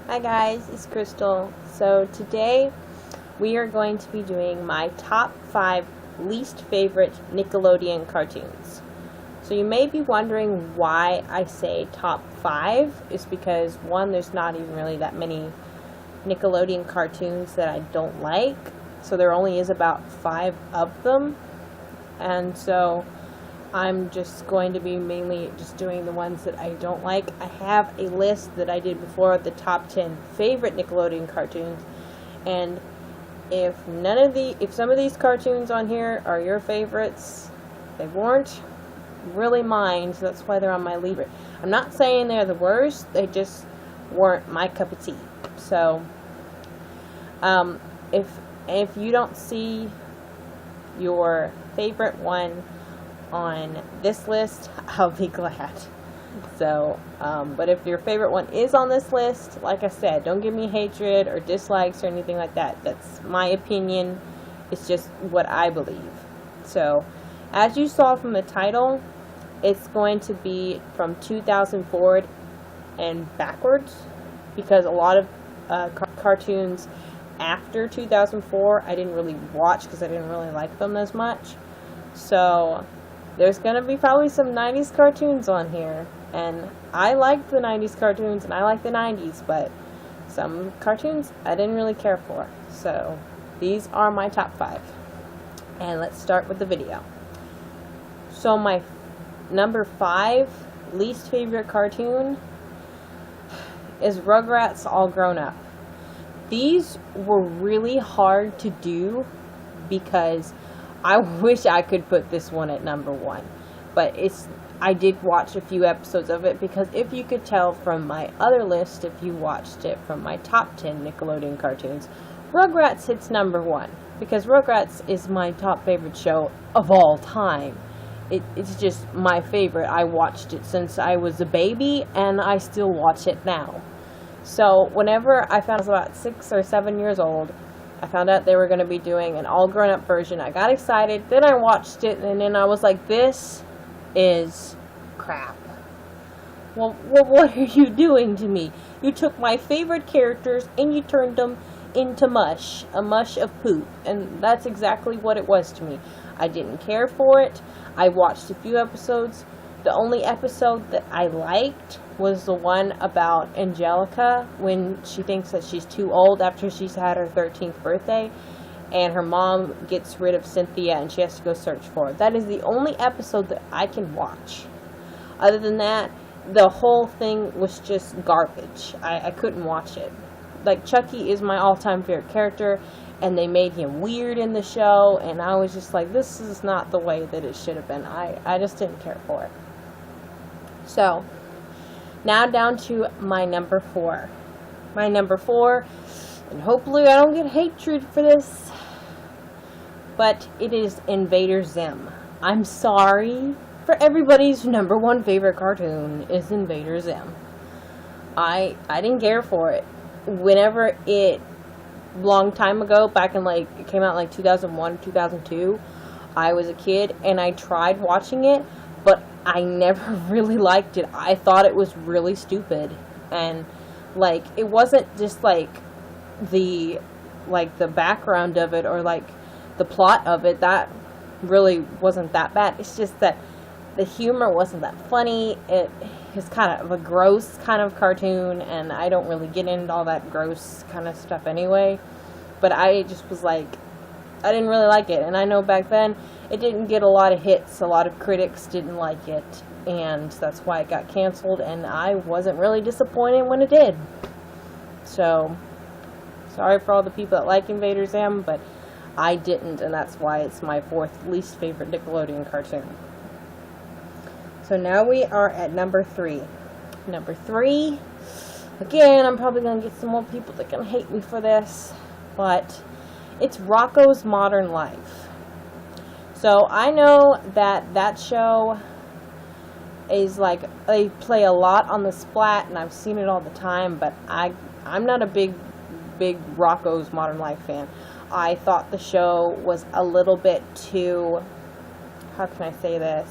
Hi guys, it's Crystal. So today we are going to be doing my top 5 least favorite Nickelodeon cartoons. So you may be wondering why I say top 5. It's because one, there's not even really that many Nickelodeon cartoons that I don't like. So there only is about 5 of them. And so I'm just going to be mainly just doing the ones that I don't like. I have a list that I did before of the top 10 favorite Nickelodeon cartoons, and if some of these cartoons on here are your favorites, they weren't really mine, so that's why they're on my leave it. I'm not saying they're the worst, they just weren't my cup of tea. So if you don't see your favorite one on this list, I'll be glad. So, but if your favorite one is on this list, like I said, don't give me hatred or dislikes or anything like that. That's my opinion. It's just what I believe. So, as you saw from the title, it's going to be from 2000 forward and backwards, because a lot of cartoons after 2004 I didn't really watch because I didn't really like them as much. So there's going to be probably some 90s cartoons on here, and I like the 90s cartoons and I like the 90s, but some cartoons I didn't really care for. So these are my top 5, and let's start with the video. So my number 5 least favorite cartoon is Rugrats All Grown Up. These were really hard to do because I wish I could put this one at number 1, but I did watch a few episodes of it, because if you could tell from my other list, if you watched it from my top 10 Nickelodeon cartoons, Rugrats hits number 1, because Rugrats is my top favorite show of all time. It's just my favorite. I watched it since I was a baby, and I still watch it now. So whenever I found I was about 6 or 7 years old, I found out they were going to be doing an all grown up version. I got excited, then I watched it, and then I was like, this is crap. Well, what are you doing to me? You took my favorite characters and you turned them into mush, a mush of poop, and that's exactly what it was to me. I didn't care for it. I watched a few episodes. The only episode that I liked was the one about Angelica, when she thinks that she's too old after she's had her 13th birthday, and her mom gets rid of Cynthia and she has to go search for her. That is the only episode that I can watch. Other than that, the whole thing was just garbage. I couldn't watch it. Like, Chucky is my all-time favorite character, and they made him weird in the show, and I was just like, this is not the way that it should have been. I just didn't care for it. So, now down to my number 4. My number 4, and hopefully I don't get hatred for this, but it is Invader Zim. I'm sorry for everybody's number 1 favorite cartoon is Invader Zim. I didn't care for it. Whenever long time ago, back in it came out 2001, 2002, I was a kid and I tried watching it, but I never really liked it. I thought it was really stupid, and it wasn't just the background of it or the plot of it that really wasn't that bad. It's just that the humor wasn't that funny. It is kind of a gross kind of cartoon, and I don't really get into all that gross kind of stuff anyway. But I just was I didn't really like it, and I know back then it didn't get a lot of hits. A lot of critics didn't like it, and that's why it got canceled, and I wasn't really disappointed when it did. So, sorry for all the people that like Invader Zim, but I didn't, and that's why it's my 4th least favorite Nickelodeon cartoon. So now we are at number 3. Number 3, again, I'm probably going to get some more people that can hate me for this, but it's Rocko's Modern Life. So I know that show is they play a lot on the Splat, and I've seen it all the time, but I'm not a big Rocko's Modern Life fan. I thought the show was a little bit too, how can I say this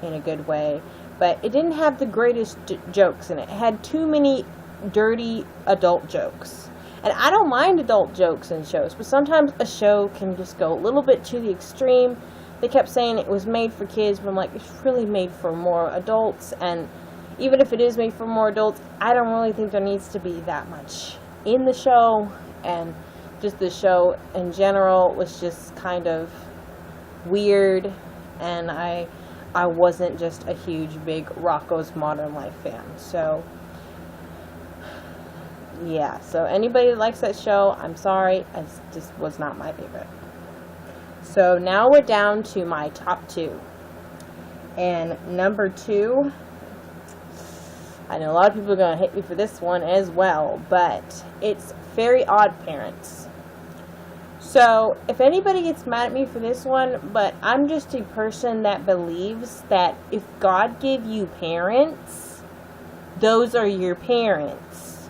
in a good way, but it didn't have the greatest jokes in it. It had too many dirty adult jokes. And I don't mind adult jokes in shows, but sometimes a show can just go a little bit to the extreme. They kept saying it was made for kids, but I'm like, it's really made for more adults. And even if it is made for more adults, I don't really think there needs to be that much in the show. And just the show in general was just kind of weird. And I wasn't just a huge, big Rocko's Modern Life fan. So, yeah. So anybody that likes that show, I'm sorry. It just was not my favorite. So now we're down to my top 2. And number 2, I know a lot of people are going to hate me for this one as well, but it's Very Odd Parents. So if anybody gets mad at me for this one, but I'm just a person that believes that if God gave you parents, those are your parents.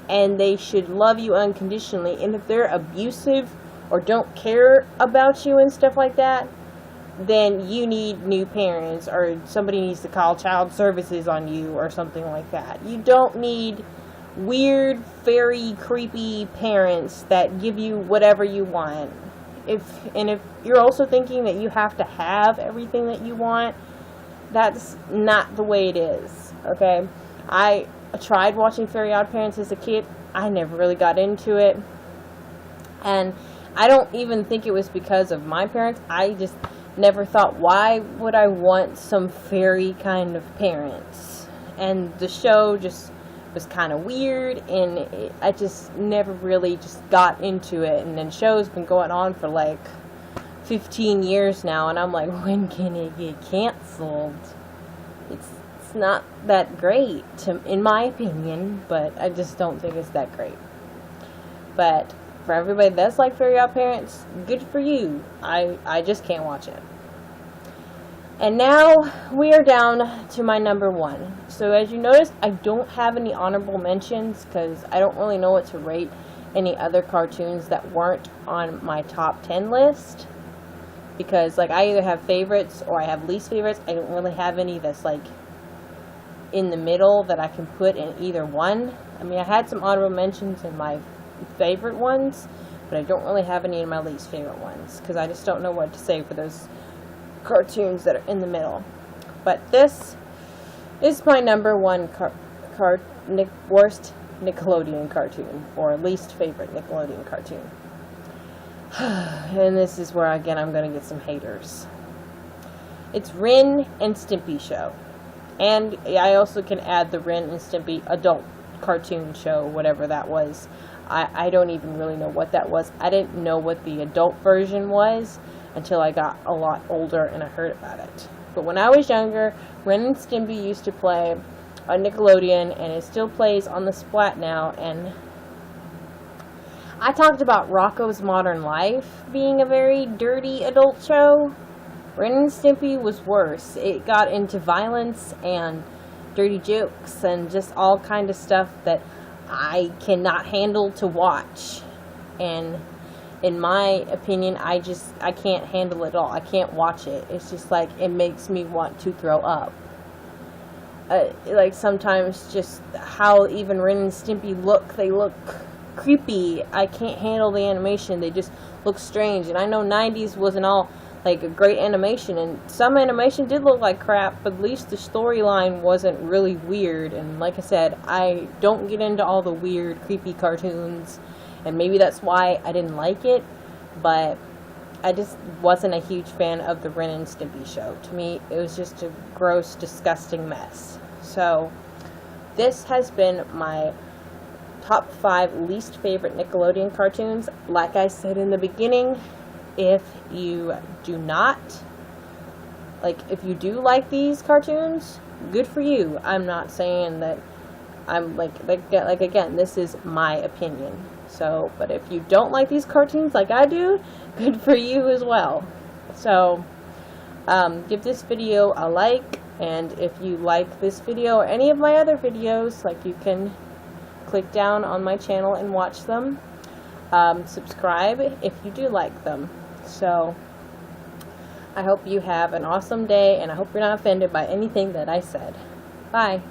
And they should love you unconditionally. And if they're abusive or don't care about you and stuff like that, then you need new parents, or somebody needs to call child services on you or something like that. You don't need weird, very creepy parents that give you whatever you want. If you're also thinking that you have to have everything that you want, that's not the way it is, okay? I tried watching Very Odd Parents as a kid. I never really got into it. And I don't even think it was because of my parents. I just never thought, why would I want some fairy kind of parents? And the show just was kind of weird, and I just never really just got into it. And then show's been going on for like 15 years now, and I'm like, when can it get canceled? It's not that great, in my opinion, but I just don't think it's that great. But for everybody that's like Very Odd Parents, good for you. I just can't watch it. And now we are down to my number 1. So as you notice, I don't have any honorable mentions because I don't really know what to rate any other cartoons that weren't on my top 10 list. Because like I either have favorites or I have least favorites. I don't really have any that's like in the middle that I can put in either one. I mean, I had some honorable mentions in my favorite ones, but I don't really have any in my least favorite ones because I just don't know what to say for those cartoons that are in the middle. But this is my number 1 worst Nickelodeon cartoon, or least favorite Nickelodeon cartoon. And this is where again I'm going to get some haters. It's Ren and Stimpy show. And I also can add the Ren and Stimpy adult cartoon show, whatever that was. I don't even really know what that was. I didn't know what the adult version was until I got a lot older and I heard about it. But when I was younger, Ren and Stimpy used to play on Nickelodeon, and it still plays on the Splat now. And I talked about Rocko's Modern Life being a very dirty adult show. Ren and Stimpy was worse. It got into violence and dirty jokes and just all kind of stuff that I cannot handle to watch. And in my opinion, I can't handle it all. I can't watch it. It's just like, it makes me want to throw up. Like sometimes just how even Ren and Stimpy look, they look creepy. I can't handle the animation. They just look strange. And I know 90s wasn't all like a great animation, and some animation did look like crap, but at least the storyline wasn't really weird. And like I said, I don't get into all the weird, creepy cartoons, and maybe that's why I didn't like it, but I just wasn't a huge fan of the Ren and Stimpy show. To me, it was just a gross, disgusting mess. So, this has been my top 5 least favorite Nickelodeon cartoons. Like I said in the beginning, if you do not, if you do like these cartoons, good for you. I'm not saying that I'm again, this is my opinion. So, but if you don't like these cartoons like I do, good for you as well. So, give this video a like, and if you like this video or any of my other videos, you can click down on my channel and watch them. Subscribe if you do like them. So, I hope you have an awesome day, and I hope you're not offended by anything that I said. Bye.